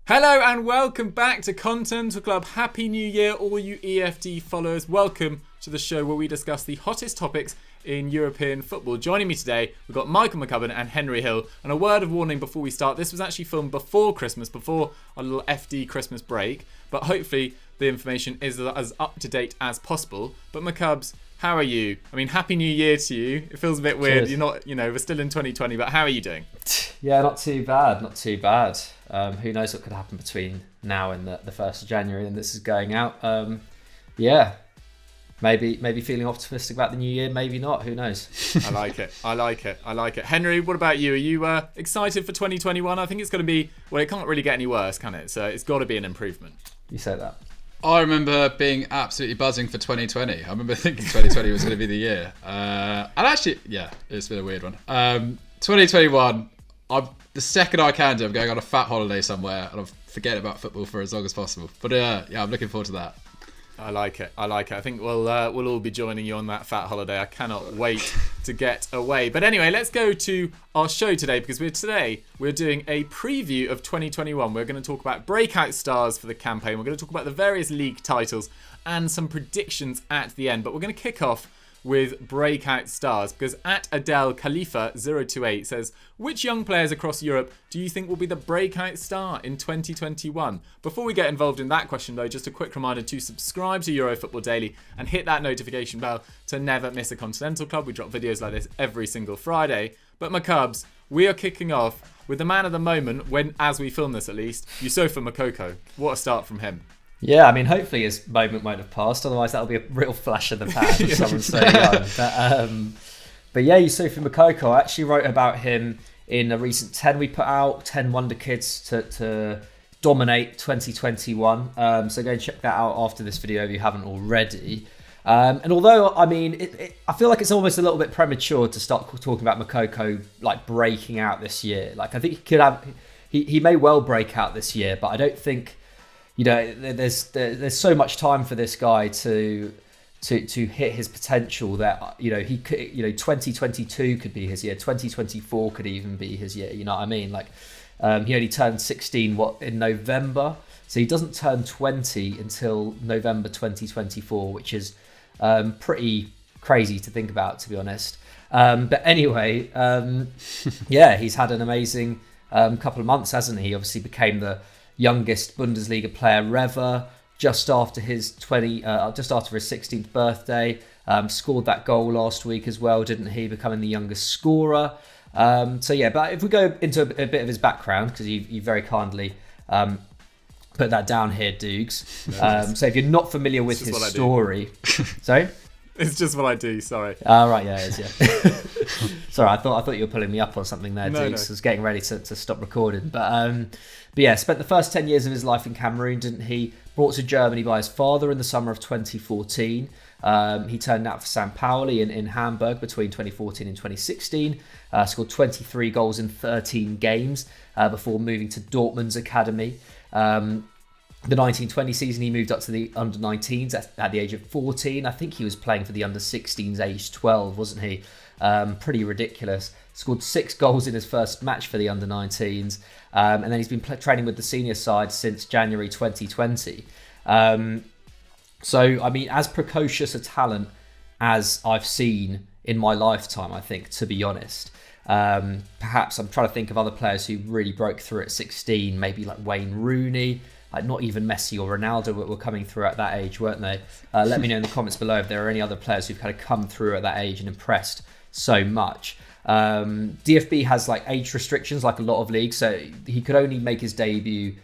Hello and welcome back to Continental Club. Happy New Year, all you EFD followers. Welcome to the show where we discuss the hottest topics in European football. Joining me today, we've got Michael McCubs and Henry Hill. And a word of warning before we start, this was actually filmed before Christmas, before our little FD Christmas break. But hopefully the information is as up to date as possible. But McCubs, how are you? I mean, Happy New Year to you. It feels a bit weird. Cheers. You're not, we're still in 2020, but how are you doing? Yeah, not too bad. Who knows what could happen between now and the 1st of January and this is going out. Maybe feeling optimistic about the new year, maybe not. Who knows? I like it. Henry, what about you? Are you excited for 2021? I think it's going to be, well, it can't really get any worse, can it? So it's got to be an improvement. You say that. I remember being absolutely buzzing for 2020. I remember thinking 2020 was going to be the year. And actually, yeah, it's been a weird one. 2021, the second I can do, I'm going on a fat holiday somewhere and I'm forgetting about football for as long as possible. But yeah, I'm looking forward to that. I like it. I think we'll all be joining you on that fat holiday. I cannot wait to get away. But anyway, let's go to our show today because we're doing a preview of 2021. We're going to talk about breakout stars for the campaign. We're going to talk about the various league titles and some predictions at the end. But we're going to kick off with breakout stars because at Adele Khalifa 028 says, which young players across Europe do you think will be the breakout star in 2021? Before we get involved in that question though, just a quick reminder to subscribe to Eurofootball Daily and hit that notification bell to never miss a Continental Club. We drop videos like this every single Friday. But McCubs, we are kicking off with the man of the moment, as we film this at least, Youssoufa Moukoko. What a start from him. Yeah, I mean, hopefully his moment won't have passed. Otherwise, that'll be a real flash in the pan if someone's so young. But yeah, Youssoufa Moukoko, I actually wrote about him in a recent 10 we put out, 10 Wonder Kids to dominate 2021. So go and check that out after this video if you haven't already. And although, I mean, I feel like it's almost a little bit premature to start talking about Moukoko like breaking out this year. Like, I think he may well break out this year, but I don't think, there's so much time for this guy to hit his potential that he could, 2022 could be his year, 2024 could even be his year. You know what I mean? Like, he only turned 16 in November, so he doesn't turn 20 until November 2024, which is pretty crazy to think about, to be honest. But anyway, he's had an amazing couple of months, hasn't he? Obviously became the youngest Bundesliga player ever just after his 16th birthday. Scored that goal last week as well, didn't he? Becoming the youngest scorer. But if we go into a bit of his background, because you very kindly put that down here, Dougs. So if you're not familiar with his story, sorry. It's just what I do. Sorry. Right, yeah, it is. Yeah. Sorry, I thought you were pulling me up on something there, Dougs. No. I was getting ready to stop recording, but yeah, spent the first 10 years of his life in Cameroon, didn't he? Brought to Germany by his father in the summer of 2014. He turned out for St. Pauli in Hamburg between 2014 and 2016. Scored 23 goals in 13 games before moving to Dortmund's academy. The 1920 season, he moved up to the under-19s at the age of 14. I think he was playing for the under-16s, age 12, wasn't he? Pretty ridiculous. Scored 6 goals in his first match for the under-19s. And then he's been training with the senior side since January 2020. So, I mean, as precocious a talent as I've seen in my lifetime, I think, to be honest. Perhaps I'm trying to think of other players who really broke through at 16, maybe like Wayne Rooney. Like, not even Messi or Ronaldo were coming through at that age, weren't they? Let me know in the comments below if there are any other players who've kind of come through at that age and impressed so much. DFB has like age restrictions like a lot of leagues, so he could only make his debut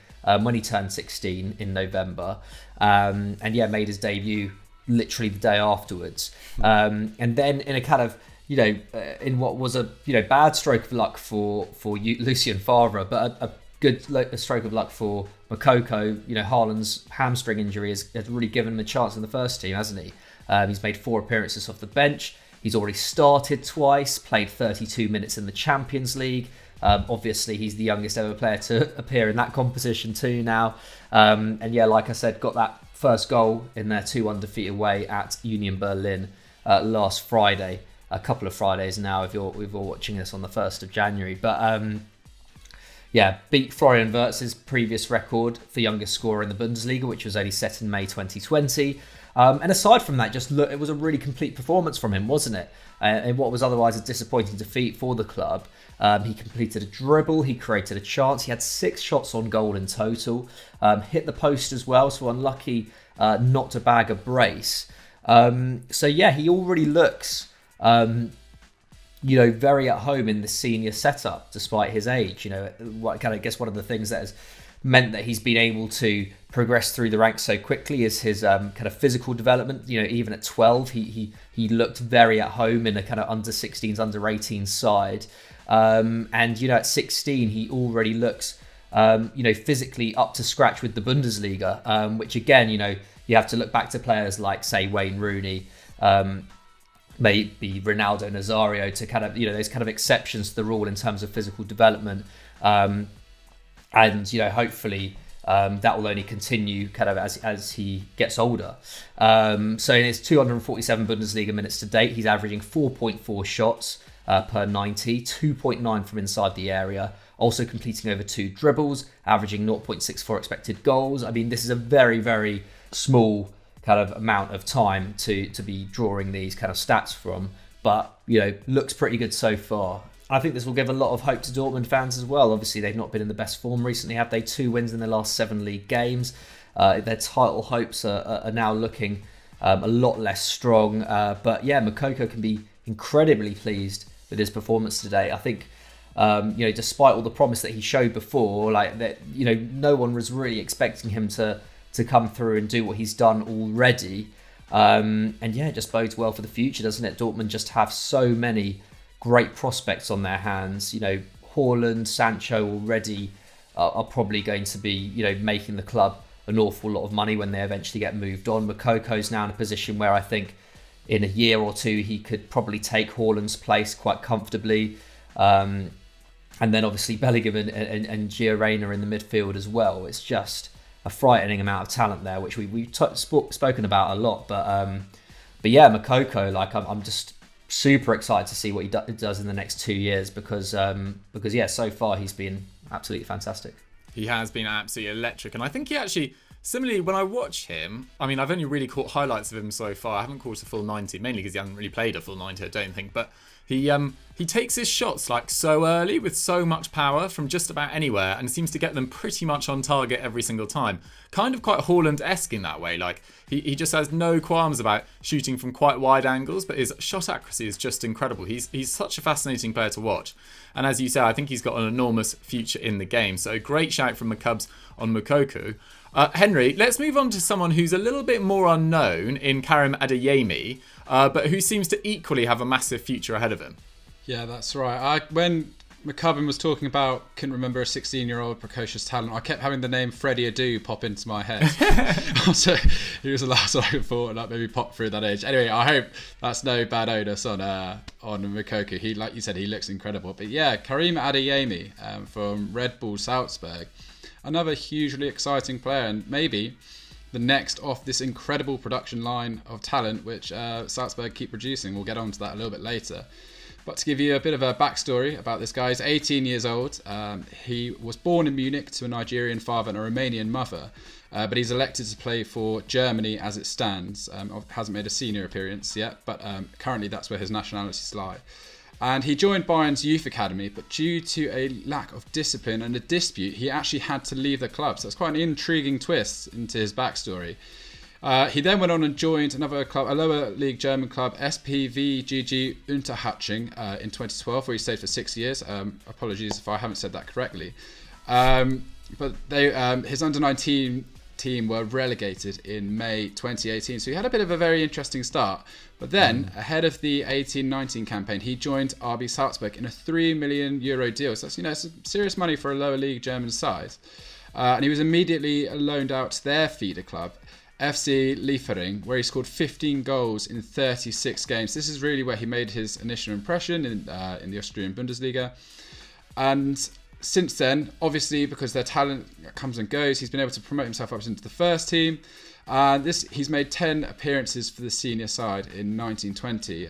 when he turned 16 in November, and made his debut literally the day afterwards. And then in a kind of in what was a bad stroke of luck for Lucien Favre, but a good stroke of luck for Moukoko. Haaland's hamstring injury has really given him a chance in the first team, hasn't he? He's made 4 appearances off the bench. He's already started twice, played 32 minutes in the Champions League. Obviously, he's the youngest ever player to appear in that competition too now. Like I said, got that first goal in their 2-1 defeat away at Union Berlin last Friday. A couple of Fridays now if you're watching this on the 1st of January. But beat Florian Wirtz's previous record for youngest scorer in the Bundesliga, which was only set in May 2020. And aside from that, it was a really complete performance from him, wasn't it? In what was otherwise a disappointing defeat for the club. He completed a dribble, he created a chance, he had 6 shots on goal in total, hit the post as well, so unlucky not to bag a brace. He already looks, very at home in the senior setup, despite his age. I guess one of the things that has meant that he's been able to progress through the ranks so quickly is his kind of physical development. Even at 12, he looked very at home in a kind of under 16s, under 18s side. At 16, he already looks, physically up to scratch with the Bundesliga, which again, you have to look back to players like, say, Wayne Rooney, maybe Ronaldo, Nazario, to kind of, those kind of exceptions to the rule in terms of physical development. Hopefully that will only continue kind of as he gets older. In his 247 Bundesliga minutes to date, he's averaging 4.4 shots per 90, 2.9 from inside the area, also completing over 2 dribbles, averaging 0.64 expected goals. I mean, this is a very, very small kind of amount of time to be drawing these kind of stats from, but looks pretty good so far. I think this will give a lot of hope to Dortmund fans as well. Obviously, they've not been in the best form recently, have they? 2 wins in their last 7 league games. Their title hopes are now looking a lot less strong. Moukoko can be incredibly pleased with his performance today. I think, despite all the promise that he showed before, no one was really expecting him to come through and do what he's done already. It just bodes well for the future, doesn't it? Dortmund just have so many great prospects on their hands. Haaland, Sancho already are probably going to be, making the club an awful lot of money when they eventually get moved on. Moukoko's now in a position where I think in a year or 2 he could probably take Haaland's place quite comfortably. And then obviously Bellingham and Gio Reyna in the midfield as well. It's just a frightening amount of talent there, which we've spoken about a lot. But Moukoko, I'm just super excited to see what he does in the next 2 years because so far he's been absolutely fantastic. He has been absolutely electric, and I think he actually, similarly, when I watch him, I mean, I've only really caught highlights of him so far. I haven't caught a full 90, mainly because he hasn't really played a full 90, I don't think, but he takes his shots so early with so much power from just about anywhere and seems to get them pretty much on target every single time. Kind of quite Haaland-esque in that way. He just has no qualms about shooting from quite wide angles, but his shot accuracy is just incredible. He's such a fascinating player to watch. And as you say, I think he's got an enormous future in the game. So great shout from McCubs on Moukoko. Henry, let's move on to someone who's a little bit more unknown in Karim Adeyemi, but who seems to equally have a massive future ahead of him. Yeah, that's right. When McCubbin was talking about, couldn't remember a 16-year-old precocious talent, I kept having the name Freddie Adu pop into my head. So he was the last one I thought that maybe popped through that age. Anyway, I hope that's no bad onus on Moukoko. He, like you said, he looks incredible. But yeah, Karim Adeyemi from Red Bull Salzburg, another hugely exciting player, and maybe the next off this incredible production line of talent which Salzburg keep producing. We'll get on to that a little bit later. But to give you a bit of a backstory about this guy, he's 18 years old. He was born in Munich to a Nigerian father and a Romanian mother, but he's elected to play for Germany as it stands. Hasn't made a senior appearance yet, but currently that's where his nationalities lie. And he joined Bayern's youth academy, but due to a lack of discipline and a dispute, he actually had to leave the club. So it's quite an intriguing twist into his backstory. He then went on and joined another club, a lower league German club, SPVGG Unterhaching, in 2012, where he stayed for 6 years. Apologies if I haven't said that correctly. But his under-19 team were relegated in May 2018, so he had a bit of a very interesting start. But then, ahead of the 18-19 campaign, he joined RB Salzburg in a €3 million deal. So that's, some serious money for a lower league German side. And he was immediately loaned out to their feeder club, FC Liefering, where he scored 15 goals in 36 games. This is really where he made his initial impression in the Austrian Bundesliga. And since then, obviously, because their talent comes and goes, he's been able to promote himself up into the first team. He's made 10 appearances for the senior side in 1920,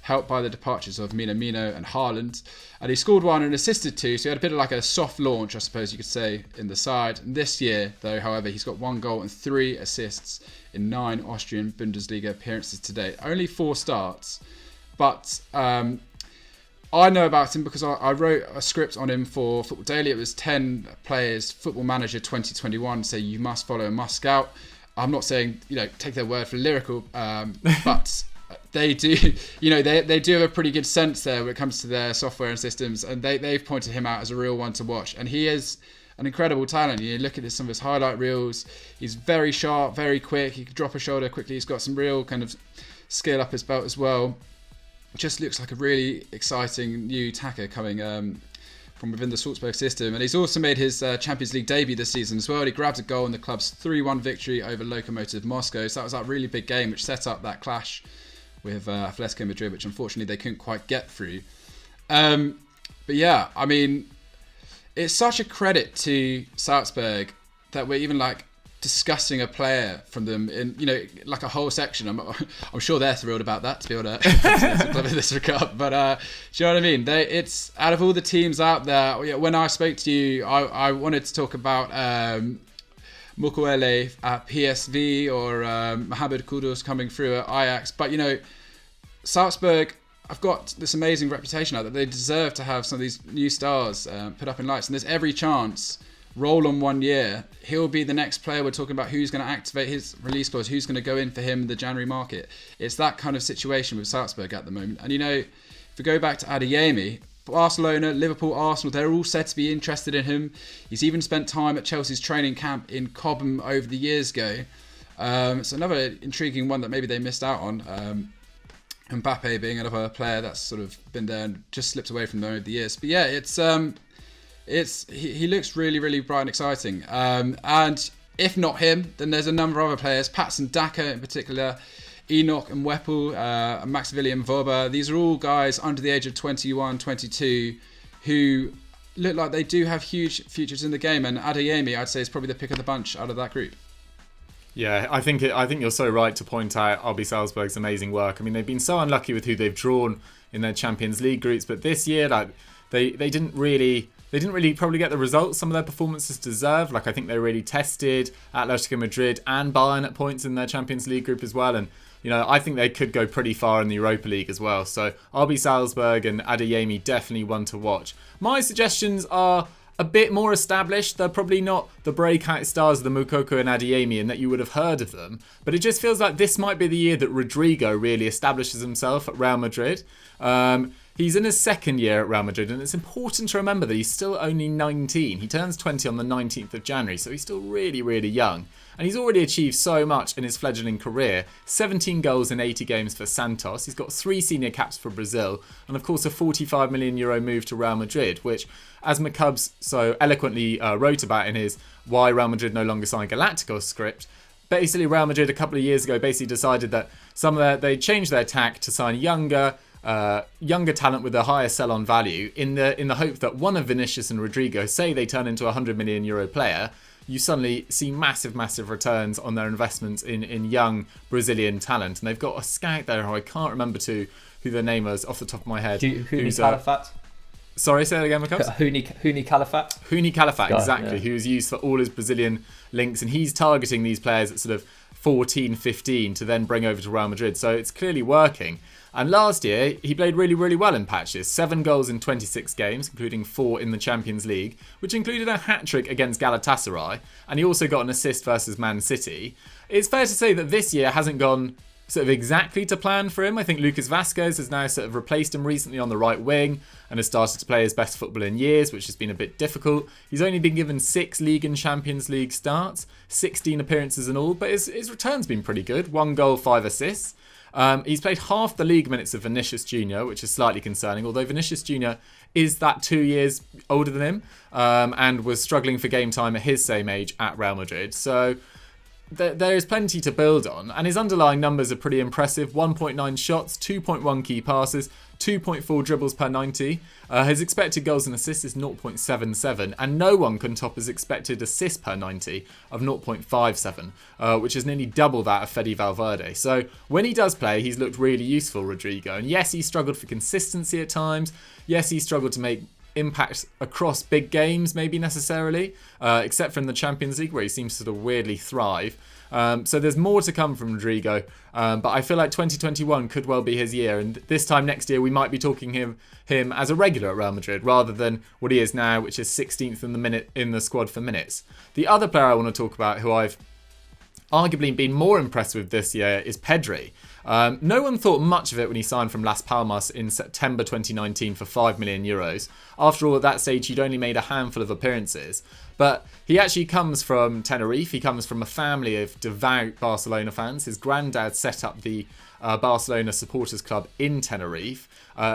helped by the departures of Minamino and Haaland. And he scored 1 and assisted 2, so he had a bit of like a soft launch, I suppose you could say, in the side. And this year, though, however, he's got 1 goal and 3 assists in 9 Austrian Bundesliga appearances to date. Only 4 starts, but I know about him because I wrote a script on him for Football Daily. It was 10 players, Football Manager 2021, say you must follow and must scout. I'm not saying, take their word for lyrical, but they do, they do have a pretty good sense there when it comes to their software and systems, and they've pointed him out as a real one to watch. And he is an incredible talent. You look at some of his highlight reels. He's very sharp, very quick. He can drop a shoulder quickly. He's got some real kind of skill up his belt as well. Just looks like a really exciting new attacker coming from within the Salzburg system. And he's also made his Champions League debut this season as well. He grabbed a goal in the club's 3-1 victory over Lokomotiv Moscow. So that was that really big game which set up that clash with Atletico Madrid, which unfortunately they couldn't quite get through. But yeah, I mean, it's such a credit to Salzburg that we're even discussing a player from them in like a whole section. I'm sure they're thrilled about that, to be able to cover this regard. But do you know what I mean? It's out of all the teams out there. When I spoke to you, I wanted to talk about Moukoko at PSV or Mohamed Kudus coming through at Ajax. But Salzburg, I've got this amazing reputation out that they deserve to have some of these new stars put up in lights, and there's every chance. Roll on 1 year, he'll be the next player we're talking about who's going to activate his release clause, who's going to go in for him in the January market. It's that kind of situation with Salzburg at the moment. And if we go back to Adeyemi, Barcelona, Liverpool, Arsenal, they're all said to be interested in him. He's even spent time at Chelsea's training camp in Cobham over the years ago. It's another intriguing one that maybe they missed out on. Mbappe being another player that's sort of been there and just slipped away from them over the years. But yeah, he looks really, really bright and exciting. And if not him, then there's a number of other players, Patson Daka in particular, Enoch and Weppel, Maximilian Voba. These are all guys under the age of 21, 22 who look like they do have huge futures in the game. And Adeyemi, I'd say, is probably the pick of the bunch out of that group. Yeah, I think you're so right to point out RB Salzburg's amazing work. I mean, they've been so unlucky with who they've drawn in their Champions League groups, but this year, they didn't really probably get the results some of their performances deserve. I think they really tested Atletico Madrid and Bayern at points in their Champions League group as well. And, I think they could go pretty far in the Europa League as well. So RB Salzburg and Adeyemi definitely one to watch. My suggestions are a bit more established. They're probably not the breakout stars of the Moukoko and Adeyemi in that you would have heard of them. But it just feels like this might be the year that Rodrygo really establishes himself at Real Madrid. He's in his second year at Real Madrid, and it's important to remember that he's still only 19. He turns 20 on the 19th of January, so he's still really, really young. And he's already achieved so much in his fledgling career. 17 goals in 80 games for Santos. He's got 3 senior caps for Brazil, and of course a €45 million move to Real Madrid, which, as McCubs so eloquently wrote about in his Why Real Madrid No Longer Sign Galacticos script, basically Real Madrid a couple of years ago basically decided that they changed their tack to sign younger talent with a higher sell-on value in the hope that one of Vinicius and Rodrygo, say they turn into a €100 million player, you suddenly see massive returns on their investments in young Brazilian talent. And they've got a scout there who I can't remember who their name is off the top of my head. Huni Calafat? Sorry, say that again, McCubs? Huni Calafat? Huni Calafat, exactly, who was used for all his Brazilian links. And he's targeting these players at sort of 14, 15 to then bring over to Real Madrid. So it's clearly working. And last year, he played really, really well in patches. 7 goals in 26 games, including 4 in the Champions League, which included a hat-trick against Galatasaray. And he also got an assist versus Man City. It's fair to say that this year hasn't gone sort of exactly to plan for him. I think Lucas Vasquez has now sort of replaced him recently on the right wing and has started to play his best football in years, which has been a bit difficult. He's only been given 6 League and Champions League starts, 16 appearances in all, but his return's been pretty good. 1 goal, 5 assists. He's played half the league minutes of Vinicius Jr., which is slightly concerning, although Vinicius Jr. is that 2 years older than him and was struggling for game time at his same age at Real Madrid. So there is plenty to build on, and his underlying numbers are pretty impressive. 1.9 shots, 2.1 key passes, 2.4 dribbles per 90. His expected goals and assists is 0.77, and no one can top his expected assist per 90 of 0.57, which is nearly double that of Fede Valverde. So when he does play, he's looked really useful, Rodrygo. And yes, he struggled for consistency at times. Yes, he struggled to make impact across big games, maybe necessarily, except for in the Champions League, where he seems to sort of weirdly thrive. So there's more to come from Rodrygo, but I feel like 2021 could well be his year, and this time next year we might be talking him as a regular at Real Madrid rather than what he is now, which is 16th in the squad for minutes. The other player I want to talk about, who I've arguably been more impressed with this year, is Pedri. No one thought much of it when he signed from Las Palmas in September 2019 for €5 million. After all, at that stage, he'd only made a handful of appearances. But he actually comes from Tenerife. He comes from a family of devout Barcelona fans. His granddad set up the Barcelona Supporters Club in Tenerife.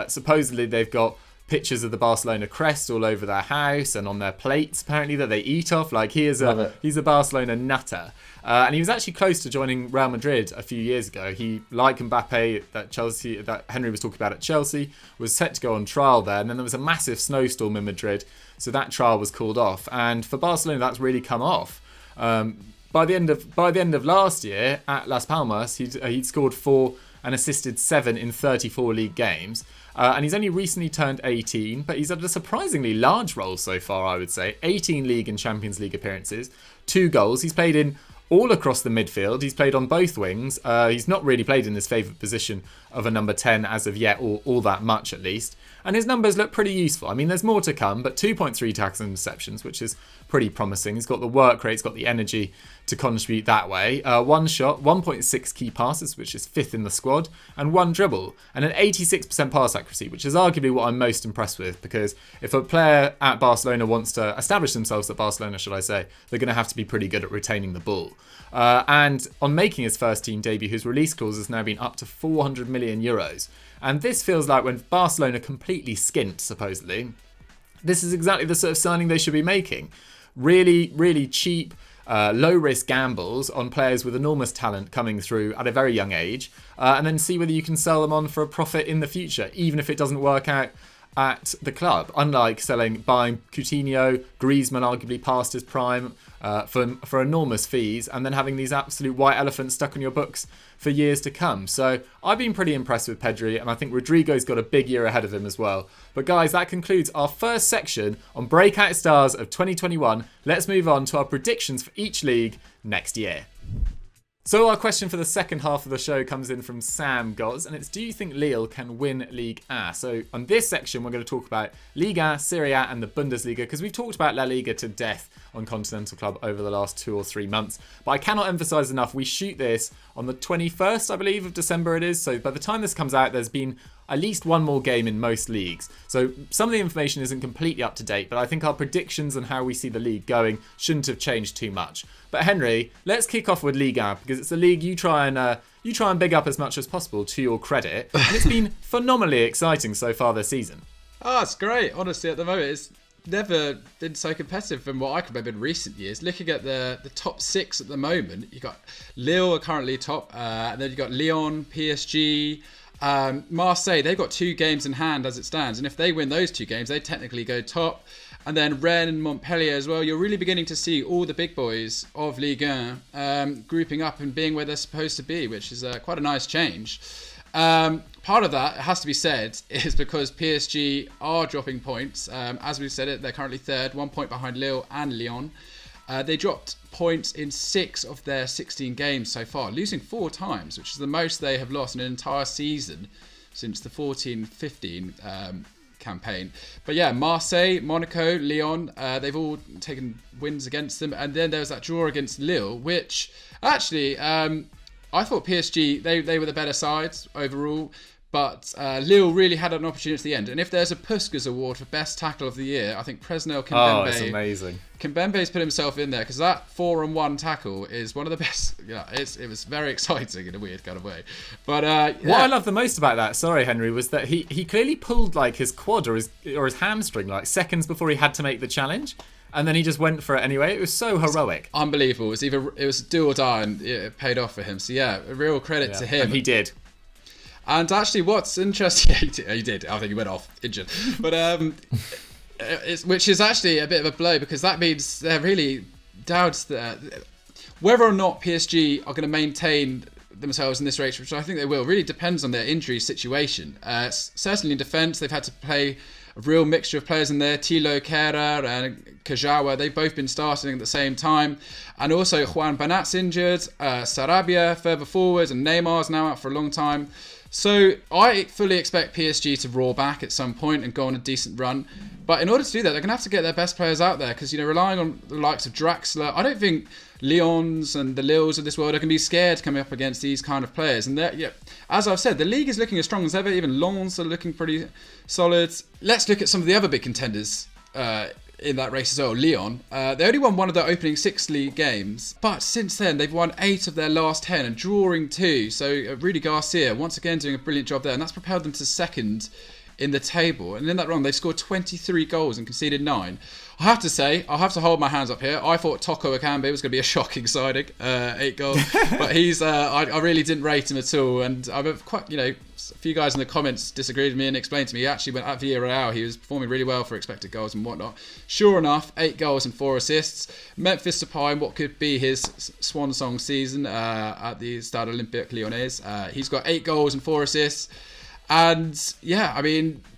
Supposedly, they've got pictures of the Barcelona crest all over their house and on their plates, apparently, that they eat off. Like, he's a Barcelona nutter. And he was actually close to joining Real Madrid a few years ago. He, like Mbappe, that Henry was talking about at Chelsea, was set to go on trial there. And then there was a massive snowstorm in Madrid, so that trial was called off. And for Barcelona, that's really come off. By the end of last year at Las Palmas, he'd scored 4 and assisted 7 in 34 league games. And he's only recently turned 18, but he's had a surprisingly large role so far, I would say. 18 league and Champions League appearances, 2 goals. He's played in all across the midfield. He's played on both wings. He's not really played in his favourite position of a number 10 as of yet, or all that much at least. And his numbers look pretty useful. I mean, there's more to come, but 2.3 tackles and interceptions, which is pretty promising. He's got the work rate, he's got the energy to contribute that way. 1 shot, 1.6 key passes, which is 5th in the squad, and 1 dribble, and an 86% pass accuracy, which is arguably what I'm most impressed with, because if a player at Barcelona wants to establish themselves at Barcelona, should I say, they're going to have to be pretty good at retaining the ball. And on making his first team debut, his release clause has now been up to €400 million. And this feels like when Barcelona completely skint, supposedly, this is exactly the sort of signing they should be making. Really, really cheap, low-risk gambles on players with enormous talent coming through at a very young age, and then see whether you can sell them on for a profit in the future, even if it doesn't work out at the club. Unlike buying Coutinho, Griezmann arguably past his prime, for enormous fees, and then having these absolute white elephants stuck on your books for years to come. So I've been pretty impressed with Pedri, and I think Rodrygo's got a big year ahead of him as well. But guys, that concludes our first section on Breakout Stars of 2021. Let's move on to our predictions for each league next year. So our question for the second half of the show comes in from Sam Goz, and it's, do you think Lille can win Ligue A? So on this section, we're going to talk about Ligue A, Serie A and the Bundesliga, because we've talked about La Liga to death on Continental Club over the last 2 or 3 months. But I cannot emphasise enough, we shoot this on the 21st, I believe, of December it is. So by the time this comes out, there's been at least one more game in most leagues. So some of the information isn't completely up to date, but I think our predictions on how we see the league going shouldn't have changed too much. But Henry, let's kick off with Ligue 1, because it's a league you try and big up as much as possible, to your credit. And it's been phenomenally exciting so far this season. Oh, it's great. Honestly, at the moment, it's never been so competitive from what I can remember in recent years. Looking at the top 6 at the moment, you got Lille are currently top, and then you got Lyon, PSG, Marseille. They've got 2 games in hand as it stands, and if they win those 2 games, they technically go top. And then Rennes and Montpellier as well. You're really beginning to see all the big boys of Ligue 1 grouping up and being where they're supposed to be, which is quite a nice change. Part of that, it has to be said, is because PSG are dropping points. As we've said it, they're currently 3rd, 1 point behind Lille and Lyon. They dropped points in 6 of their 16 games so far, losing 4 times, which is the most they have lost in an entire season since the 14-15 campaign. But yeah, Marseille, Monaco, Lyon, they've all taken wins against them. And then there was that draw against Lille, which actually, I thought PSG, they were the better sides overall. But Lille really had an opportunity at the end. And if there's a Puskas award for best tackle of the year, I think Presnel Kimpembe. Oh, it's amazing. Kimpembe's put himself in there, because that 4-on-1 tackle is one of the best. Yeah, it was very exciting in a weird kind of way. But what I love the most about that, sorry Henry, was that he clearly pulled like his quad or his hamstring like seconds before he had to make the challenge. and then he just went for it anyway. It was so heroic. Unbelievable. It was do or die, and it paid off for him. So yeah, a real credit to him. And he did. And actually, what's interesting, he did. I think he went off injured, but which is actually a bit of a blow, because that means there really doubts that whether or not PSG are going to maintain themselves in this race, which I think they will, really depends on their injury situation. Certainly in defence, they've had to play a real mixture of players in there. Thilo Kehrer and Kajawa, they've both been starting at the same time. And also Juan Banat's injured, Sarabia further forward, and Neymar's now out for a long time. So I fully expect PSG to roar back at some point and go on a decent run. But in order to do that, they're going to have to get their best players out there, because, relying on the likes of Draxler, I don't think Lyons and the Lilles of this world are going to be scared coming up against these kind of players. And as I've said, the league is looking as strong as ever. Even Lens are looking pretty solid. Let's look at some of the other big contenders in that race as well. Lyon, they only won one of their opening 6 league games, but since then they've won 8 of their last 10 and drawing 2. So Rudy Garcia once again doing a brilliant job there, and that's propelled them to second in the table. And in that run, they've scored 23 goals and conceded 9. I have to say, I'll have to hold my hands up here. I thought Toko Akambe was going to be a shocking signing, 8 goals, but he's I really didn't rate him at all. And I've quite, a few guys in the comments disagreed with me and explained to me he actually went at Villarreal. He was performing really well for expected goals and whatnot. Sure enough, 8 goals and 4 assists. Memphis Depay in what could be his swan song season at the Stade Olympique Lyonnais. He's got 8 goals and 4 assists. And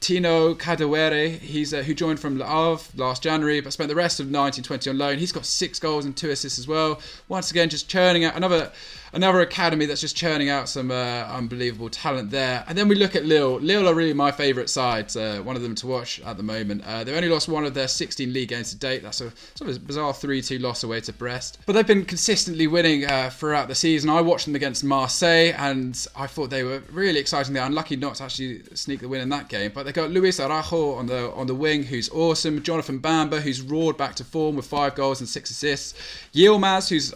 Tino Kadewere, he's who joined from Le Havre last January, but spent the rest of 1920 on loan. He's got 6 goals and 2 assists as well. Once again, just churning out another academy that's just churning out some unbelievable talent there. And then we look at Lille. Lille are really my favourite side, one of them to watch at the moment. They've only lost one of their 16 league games to date. That's a sort of bizarre 3-2 loss away to Brest. But they've been consistently winning throughout the season. I watched them against Marseille, and I thought they were really exciting. They're unlucky not to actually sneak the win in that game. But they got Luis Araujo on the wing, who's awesome. Jonathan Bamba, who's roared back to form with 5 goals and 6 assists. Yilmaz, who's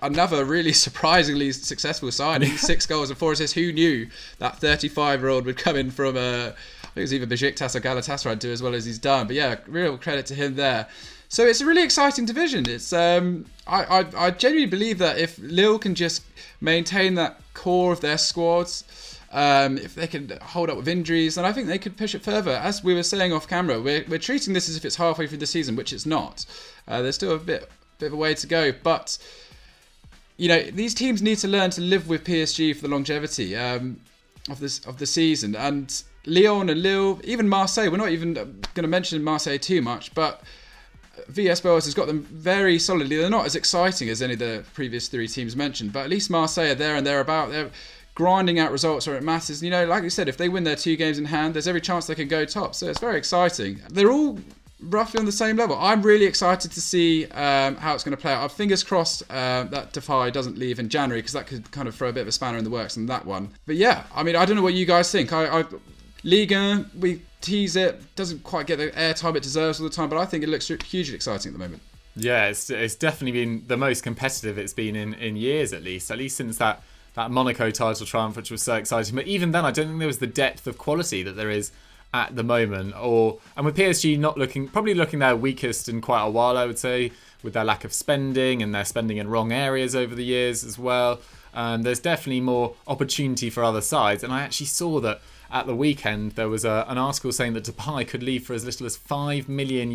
another really surprisingly successful signing, 6 goals and 4 assists. Who knew that 35-year-old would come in from I think it was either Besiktas or Galatasaray, do as well as he's done. But yeah, real credit to him there. So it's a really exciting division. It's I genuinely believe that if Lille can just maintain that core of their squads, if they can hold up with injuries, then I think they could push it further. As we were saying off camera, we're treating this as if it's halfway through the season, which it's not. There's still a bit of a way to go, but these teams need to learn to live with PSG for the longevity of the season. And Lyon and Lille, even Marseille, we're not even going to mention Marseille too much, but VS Boas has got them very solidly. They're not as exciting as any of the previous 3 teams mentioned, but at least Marseille are there and thereabout. They're grinding out results where it matters. Like you said, if they win their 2 games in hand, there's every chance they can go top. So it's very exciting. They're all roughly on the same level. I'm really excited to see how it's going to play out. Fingers crossed that Defy doesn't leave in January, because that could kind of throw a bit of a spanner in the works in that one. But yeah, I don't know what you guys think. Liga, we tease it, doesn't quite get the airtime it deserves all the time, but I think it looks hugely exciting at the moment. Yeah, it's definitely been the most competitive it's been in years, at least since that Monaco title triumph, which was so exciting. But even then, I don't think there was the depth of quality that there is at the moment. And with PSG probably looking their weakest in quite a while, I would say, with their lack of spending and their spending in wrong areas over the years as well. There's definitely more opportunity for other sides. And I actually saw that at the weekend there was an article saying that Depay could leave for as little as €5 million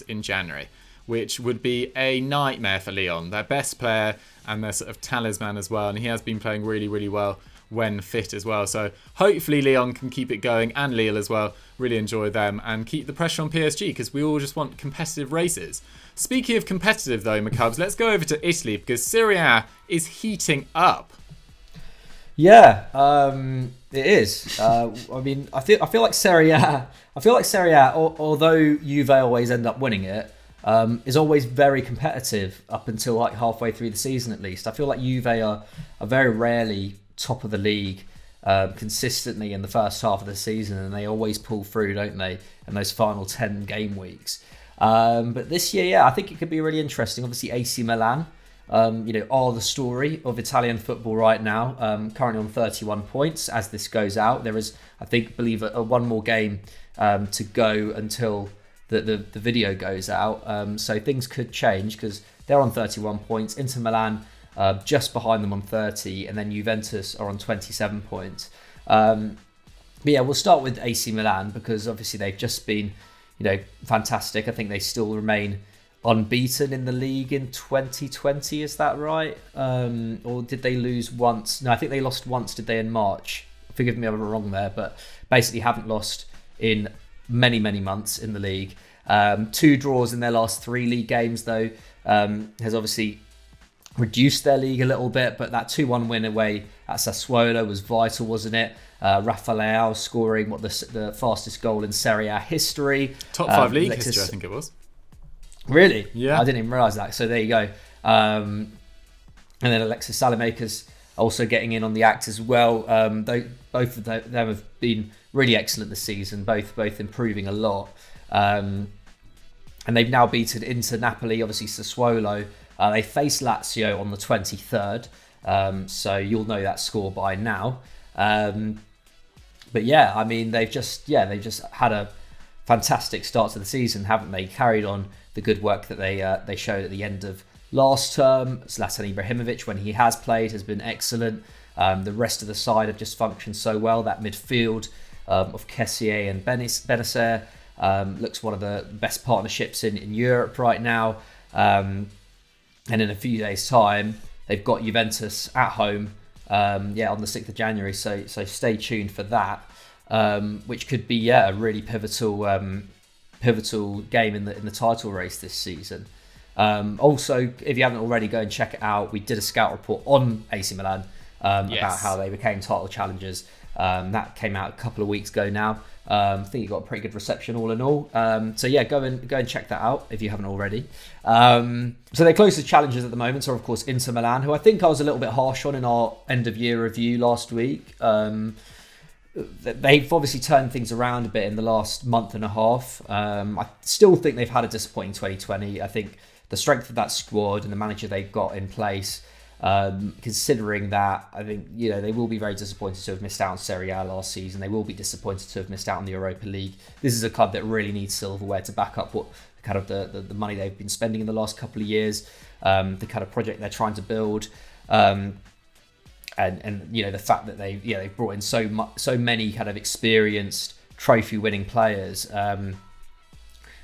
in January, which would be a nightmare for Lyon, their best player and their sort of talisman as well. And he has been playing really, really well when fit as well. So hopefully Lyon can keep it going, and Lille as well. Really enjoy them and keep the pressure on PSG, because we all just want competitive races. Speaking of competitive though, McCubs, let's go over to Italy, because Serie A is heating up. Yeah, it is. I feel like Serie A. Although Juve always end up winning it, is always very competitive up until like halfway through the season at least. I feel like Juve are very rarely top of the league consistently in the first half of the season, and they always pull through, don't they, in those final 10 game weeks. But this year, I think it could be really interesting. Obviously, AC Milan, are the story of Italian football right now, currently on 31 points as this goes out. There is, believe one more game to go until the video goes out. So things could change because they're on 31 points. Inter Milan just behind them on 30, and then Juventus are on 27 points. But yeah, we'll start with AC Milan because obviously they've just been, fantastic. I think they still remain unbeaten in the league in 2020. Is that right? Or did they lose once? No, I think they lost once. Did they in March? Forgive me if I'm wrong there, but basically haven't lost in many months in the league. 2 draws in their last 3 league games though has obviously reduced their league a little bit, but that 2-1 win away at Sassuolo was vital, wasn't it? Rafa Leao scoring the fastest goal in Serie A history. Top 5 league history, I think it was. Really? Yeah. I didn't even realise that. So there you go. And then Alexis Salamaker's also getting in on the act as well. Both of them have been really excellent this season, both improving a lot. And they've now beaten Inter, Napoli, obviously Sassuolo. They face Lazio on the 23rd. So you'll know that score by now. But yeah, I mean, they've just had a fantastic start to the season, haven't they? Carried on the good work that they showed at the end of last term. Zlatan Ibrahimovic, when he has played, has been excellent. The rest of the side have just functioned so well. That midfield of Kessié and Benacer looks one of the best partnerships in Europe right now. And in a few days' time, they've got Juventus at home, on the 6th of January. So stay tuned for that, which could be a really pivotal game in the title race this season. Also, if you haven't already, go and check it out. We did a scout report on AC Milan about how they became title challengers. That came out a couple of weeks ago now. I think it got a pretty good reception all in all. So yeah, go and check that out if you haven't already. So their closest challengers at the moment are of course Inter Milan, who I think I was a little bit harsh on in our end of year review last week. They've obviously turned things around a bit in the last month and a half. I still think they've had a disappointing 2020. I think the strength of that squad and the manager they've got in place, considering that, I think they will be very disappointed to have missed out on Serie A last season. They will be disappointed to have missed out on the Europa League. This is a club that really needs silverware to back up what kind of the money they've been spending in the last couple of years, the kind of project they're trying to build, and the fact that they've brought in so many kind of experienced trophy winning players.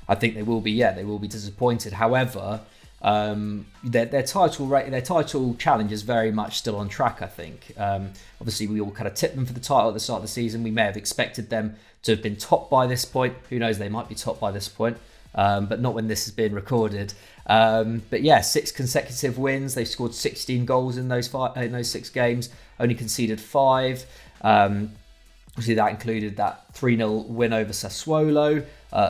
I think they will be disappointed. However, their title challenge is very much still on track, I think. Obviously, we all kind of tipped them for the title at the start of the season. We may have expected them to have been top by this point. Who knows? They might be top by this point, but not when this is being recorded. But yeah, 6 consecutive wins. They've scored 16 goals in those 6 games. Only conceded 5. Obviously, that included that 3-0 win over Sassuolo.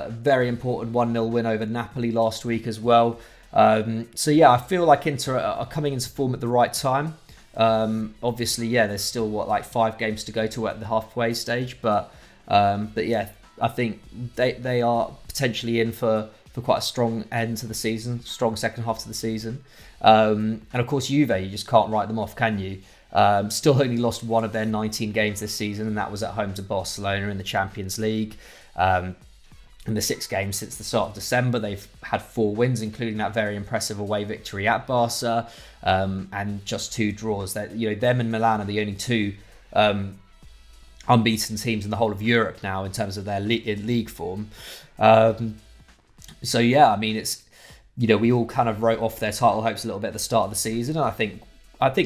Very important 1-0 win over Napoli last week as well. So yeah, I feel like Inter are coming into form at the right time. Obviously, there's still 5 games to go to at the halfway stage, but yeah, I think they are potentially in for quite a strong end to the season, strong second half to the season. And of course, Juve, you just can't write them off, can you? Still only lost 1 of their 19 games this season, and that was at home to Barcelona in the Champions League. In the 6 games since the start of December, they've had 4 wins, including that very impressive away victory at Barca, and just 2 draws. That them and Milan are the only 2 unbeaten teams in the whole of Europe now in terms of their league form. So yeah, I mean, it's we all kind of wrote off their title hopes a little bit at the start of the season, and I think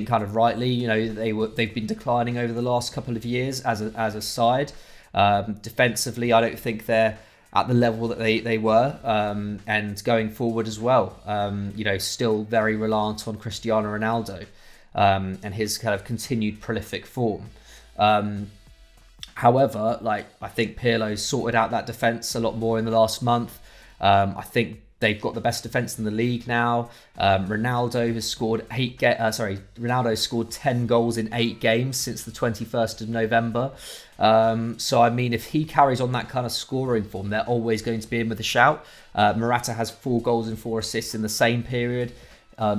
kind of rightly. They've been declining over the last couple of years as a side. Defensively, I don't think they're at the level that they were, and going forward as well, still very reliant on Cristiano Ronaldo and his kind of continued prolific form. However, I think Pirlo's sorted out that defence a lot more in the last month. I think they've got the best defence in the league now. Ronaldo scored 10 goals in 8 games since the 21st of November. So, I mean, if he carries on that kind of scoring form, they're always going to be in with a shout. Morata has 4 goals and 4 assists in the same period.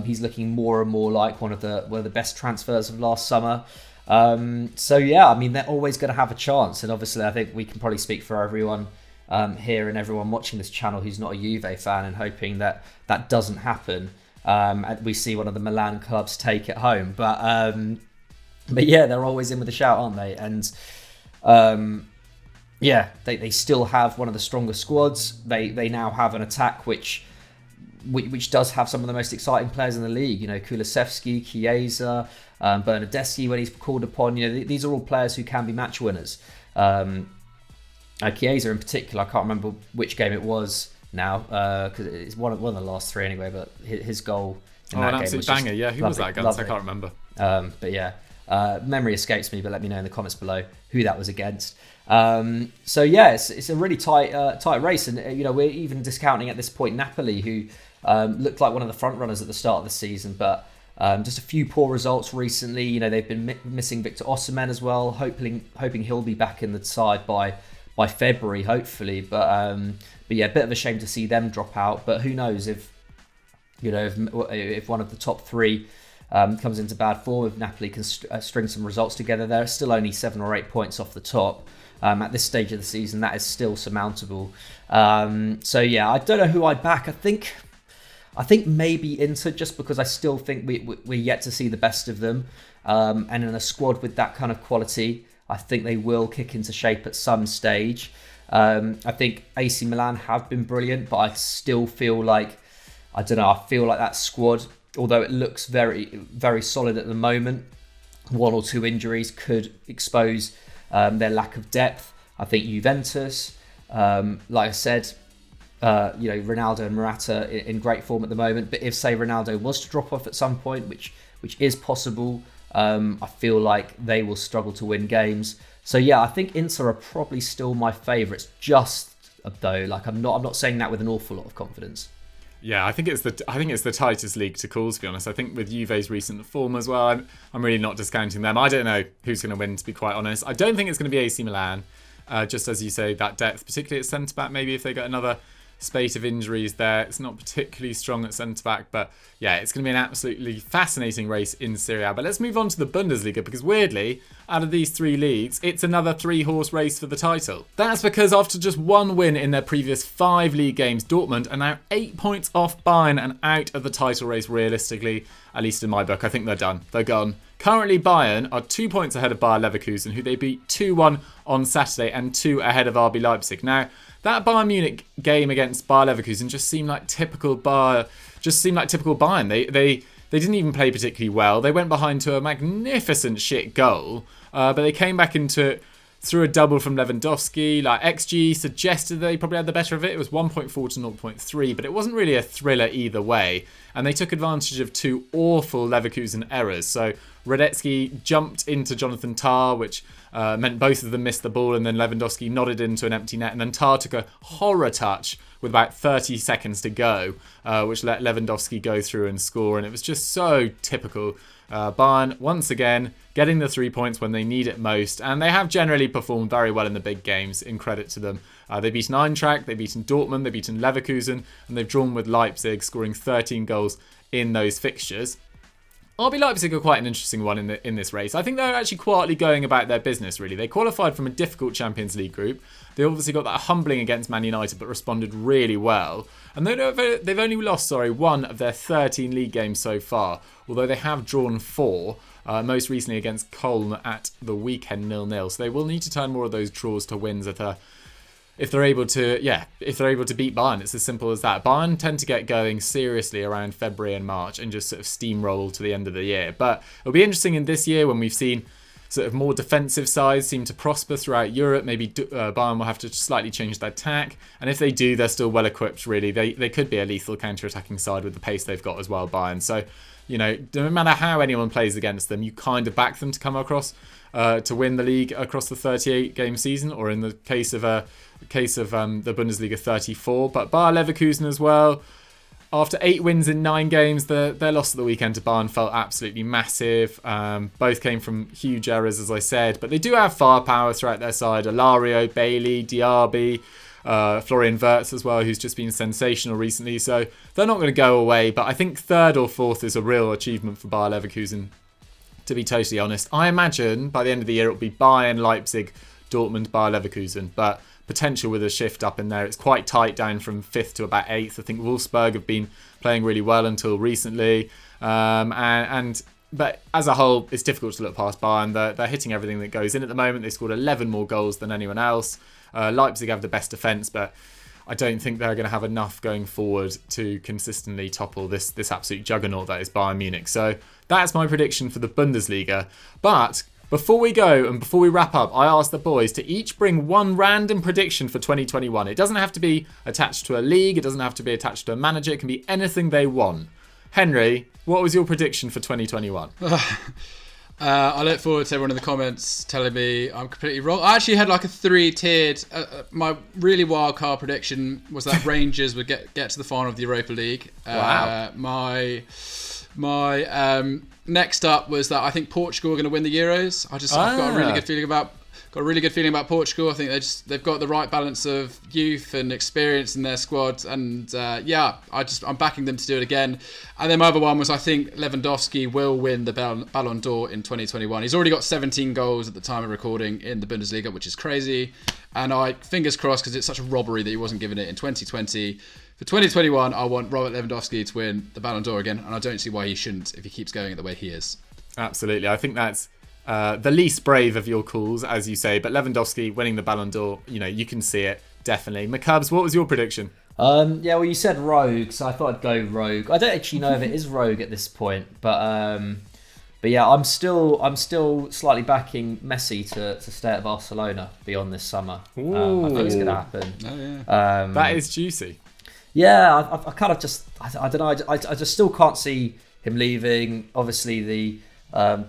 He's looking more and more like one of the best transfers of last summer. So, yeah, I mean, they're always going to have a chance. And obviously, I think we can probably speak for everyone here and everyone watching this channel who's not a Juve fan, and hoping that that doesn't happen. And we see one of the Milan clubs take it home. But yeah, they're always in with a shout, aren't they? And yeah, they still have one of the strongest squads. They now have an attack which does have some of the most exciting players in the league. You know, Kulusevski, Chiesa, Bernardeschi when he's called upon. You know, these are all players who can be match winners. Chiesa in particular, I can't remember which game it was now, because it's one of the last three anyway. But his goal in that an game absolute was banger. Yeah, who lovely, was that against? I can't remember. But yeah, memory escapes me. But let me know in the comments below who that was against. So yeah, it's a really tight race, and you know, we're even discounting at this point Napoli, who looked like one of the front runners at the start of the season, but just a few poor results recently. You know, they've been missing Victor Osimhen as well, hoping he'll be back in the side by February, hopefully. But yeah, a bit of a shame to see them drop out. But who knows if one of the top three comes into bad form, if Napoli can string some results together. They're still only 7 or 8 points off the top. At this stage of the season, that is still surmountable. So yeah, I don't know who I'd back. I think maybe Inter, just because I still think we're yet to see the best of them. And in a squad with that kind of quality, I think they will kick into shape at some stage. I think AC Milan have been brilliant, but I still feel like, I don't know, I feel like that squad, although it looks very, very solid at the moment, 1 or 2 injuries could expose their lack of depth. I think Juventus, like I said, Ronaldo and Morata in great form at the moment. But if, say, Ronaldo was to drop off at some point, which is possible, I feel like they will struggle to win games. So yeah, I think Inter are probably still my favourites. Just though, like I'm not saying that with an awful lot of confidence. Yeah, I think it's the tightest league to call, to be honest. I think with Juve's recent form as well, I'm really not discounting them. I don't know who's going to win, to be quite honest. I don't think it's going to be AC Milan. Just as you say, that depth, particularly at centre back. Maybe if they get another spate of injuries there, it's not particularly strong at centre back. But yeah, it's going to be an absolutely fascinating race in Serie A. But let's move on to the Bundesliga, because weirdly, out of these 3 leagues, it's another 3-horse race for the title. That's because after just 1 win in their previous 5 league games, Dortmund are now 8 points off Bayern and out of the title race realistically, at least in my book. I think they're done. They're gone. Currently, Bayern are 2 points ahead of Bayer Leverkusen, who they beat 2-1 on Saturday, and 2 ahead of RB Leipzig. Now, that Bayern Munich game against Bayer Leverkusen just seemed like typical Bayern. They didn't even play particularly well. They went behind to a magnificent shit goal, but they came back into it through a double from Lewandowski. Like XG suggested they probably had the better of it. It was 1.4 to 0.3, but it wasn't really a thriller either way. And they took advantage of 2 awful Leverkusen errors. So Radetzky jumped into Jonathan Tah, which meant both of them missed the ball, and then Lewandowski nodded into an empty net, and then Tah took a horror touch with about 30 seconds to go, which let Lewandowski go through and score. And it was just so typical. Bayern, once again, getting the 3 points when they need it most, and they have generally performed very well in the big games, in credit to them. They've beaten Eintracht, they've beaten Dortmund, they've beaten Leverkusen, and they've drawn with Leipzig, scoring 13 goals in those fixtures. RB Leipzig are quite an interesting one in this race. I think they're actually quietly going about their business, really. They qualified from a difficult Champions League group. They obviously got that humbling against Man United, but responded really well. And they've only lost, 1 of their 13 league games so far, although they have drawn 4, most recently against Köln at the weekend 0-0. So they will need to turn more of those draws to wins if they're able to beat Bayern. It's as simple as that. Bayern tend to get going seriously around February and March and just sort of steamroll to the end of the year. But it'll be interesting in this year when we've seen sort of more defensive sides seem to prosper throughout Europe. Maybe Bayern will have to slightly change their tack. And if they do, they're still well equipped, really. They could be a lethal counter-attacking side with the pace they've got as well, Bayern. So, you know, no matter how anyone plays against them, you kind of back them to come across to win the league across the 38-game season, or in the case of the Bundesliga, 34. But Bayer Leverkusen as well, after 8 wins in 9 games, their loss at the weekend to Bayern felt absolutely massive. Both came from huge errors, as I said, but they do have firepower throughout their side. Alario, Bailey, Diaby, Florian Wirtz as well, who's just been sensational recently. So they're not going to go away, but I think 3rd or 4th is a real achievement for Bayer Leverkusen, to be totally honest. I imagine by the end of the year it'll be Bayern, Leipzig, Dortmund, Bayer Leverkusen, but potential with a shift up in there. It's quite tight down from 5th to about 8th. I think Wolfsburg have been playing really well until recently. But as a whole, it's difficult to look past Bayern. They're hitting everything that goes in at the moment. They scored 11 more goals than anyone else. Leipzig have the best defence, but I don't think they're going to have enough going forward to consistently topple this absolute juggernaut that is Bayern Munich. So that's my prediction for the Bundesliga. But before we go and before we wrap up, I asked the boys to each bring one random prediction for 2021. It doesn't have to be attached to a league. It doesn't have to be attached to a manager. It can be anything they want. Henry, what was your prediction for 2021? I look forward to everyone in the comments telling me I'm completely wrong. I actually had like a 3-tiered. My really wild card prediction was that Rangers would get to the final of the Europa League. Wow. My next up was that I think Portugal are going to win the Euros. I've got a really good feeling about Portugal. I think they've got the right balance of youth and experience in their squad, and I'm backing them to do it again. And then my other one was I think Lewandowski will win the Ballon d'Or in 2021. He's already got 17 goals at the time of recording in the Bundesliga, which is crazy. And I fingers crossed, because it's such a robbery that he wasn't given it in 2020. For 2021, I want Robert Lewandowski to win the Ballon d'Or again, and I don't see why he shouldn't if he keeps going the way he is. Absolutely. I think that's the least brave of your calls, as you say, but Lewandowski winning the Ballon d'Or, you can see it, definitely. McCubs, what was your prediction? Well, you said Rogue, so I thought I'd go Rogue. I don't actually know if it is Rogue at this point, but yeah, I'm still slightly backing Messi to stay at Barcelona beyond this summer. I think it's going to happen. Oh, yeah. That is juicy. Yeah, I kind of just, I don't know, I just still can't see him leaving. Obviously, the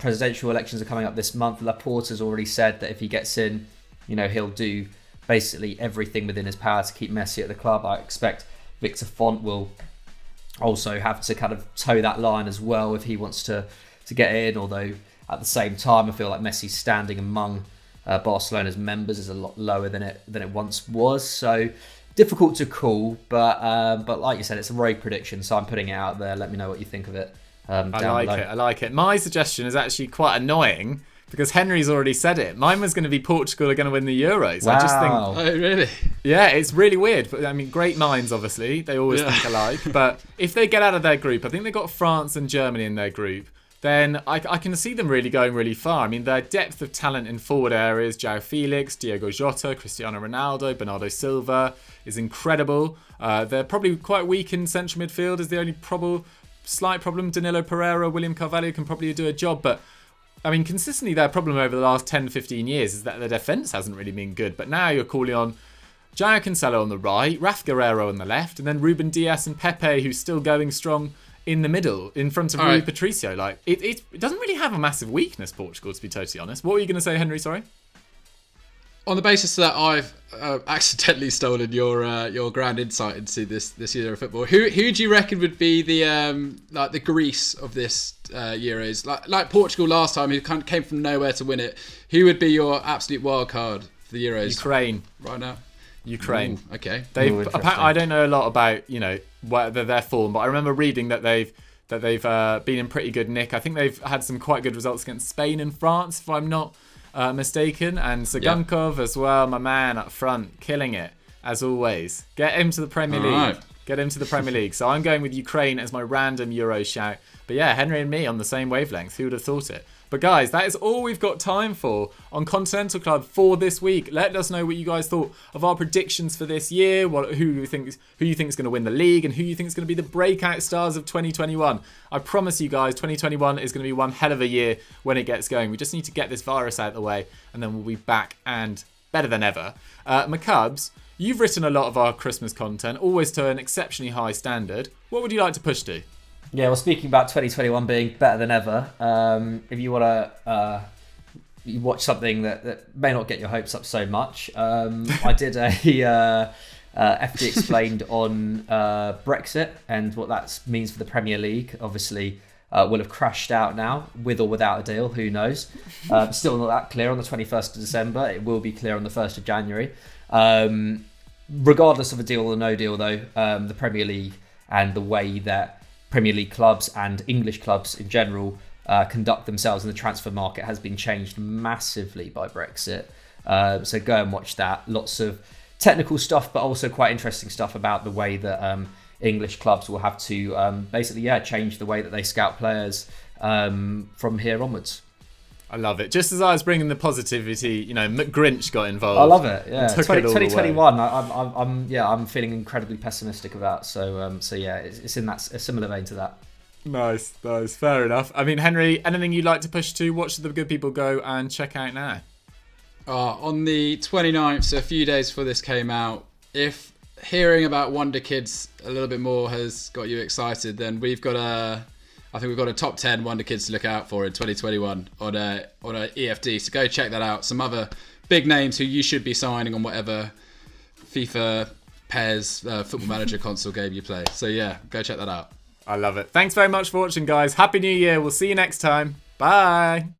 presidential elections are coming up this month. Laporta's already said that if he gets in, he'll do basically everything within his power to keep Messi at the club. I expect Victor Font will also have to kind of toe that line as well if he wants to get in, although at the same time I feel like Messi's standing among Barcelona's members is a lot lower than it once was, so difficult to call, but like you said, it's a rogue prediction, so I'm putting it out there. Let me know what you think of it. I like it. My suggestion is actually quite annoying because Henry's already said it. Mine was going to be Portugal are going to win the Euros. Wow. I just think... Oh, really? Yeah, it's really weird. But I mean, great minds, obviously. They always think alike. But if they get out of their group, I think they've got France and Germany in their group, then I can see them really going really far. I mean, their depth of talent in forward areas, João Felix, Diogo Jota, Cristiano Ronaldo, Bernardo Silva, is incredible. They're probably quite weak in central midfield is the only slight problem. Danilo Pereira, William Carvalho can probably do a job, but I mean, consistently their problem over the last 10-15 years is that their defence hasn't really been good. But now you're calling on João Cancelo on the right, Raf Guerreiro on the left, and then Ruben Dias and Pepe, who's still going strong in the middle, in front of Rui Patricio. Like it doesn't really have a massive weakness, Portugal, to be totally honest. What were you going to say, Henry? Sorry. On the basis that I've accidentally stolen your grand insight into this year of football, who do you reckon would be the Greece of this Euros? Like Portugal last time, who came from nowhere to win it. Who would be your absolute wild card for the Euros? Ukraine right now. Ukraine. Ooh, okay. I don't know a lot about whether their form, but I remember reading that they've been in pretty good nick. I think they've had some quite good results against Spain and France, if I'm not mistaken, and Sagankov as well, my man up front, killing it as always. Get him to the Premier League. Right. Get him to the Premier League. So I'm going with Ukraine as my random Euro shout. But yeah, Henry and me on the same wavelength. Who would have thought it? But guys, that is all we've got time for on Continental Club for this week. Let us know what you guys thought of our predictions for this year, who you think is going to win the league, and who you think is going to be the breakout stars of 2021. I promise you guys, 2021 is going to be one hell of a year when it gets going. We just need to get this virus out of the way, and then we'll be back and better than ever. McCubs, you've written a lot of our Christmas content, always to an exceptionally high standard. What would you like to push to? Yeah, well, speaking about 2021 being better than ever, if you want to watch something that may not get your hopes up so much, I did a FD Explained on Brexit and what that means for the Premier League. Obviously, will have crashed out now, with or without a deal, who knows. Still not that clear on the 21st of December. It will be clear on the 1st of January. Regardless of a deal or no deal, though, the Premier League and the way that Premier League clubs and English clubs in general conduct themselves in the transfer market has been changed massively by Brexit. So go and watch that. Lots of technical stuff, but also quite interesting stuff about the way that English clubs will have to basically change the way that they scout players from here onwards. I love it. Just as I was bringing the positivity, McGrinch got involved. I love it. Yeah, Took it all 2021. I'm feeling incredibly pessimistic about. So it's in a similar vein to that. Nice. Fair enough. I mean, Henry, anything you'd like to push to? What should the good people go and check out now? On the 29th, so a few days before this came out, if hearing about Wonder Kids a little bit more has got you excited, then we've got a top 10 Wonder Kids to look out for in 2021 on a EFD. So go check that out. Some other big names who you should be signing on whatever FIFA, PES, Football Manager console game you play. So yeah, go check that out. I love it. Thanks very much for watching, guys. Happy New Year. We'll see you next time. Bye.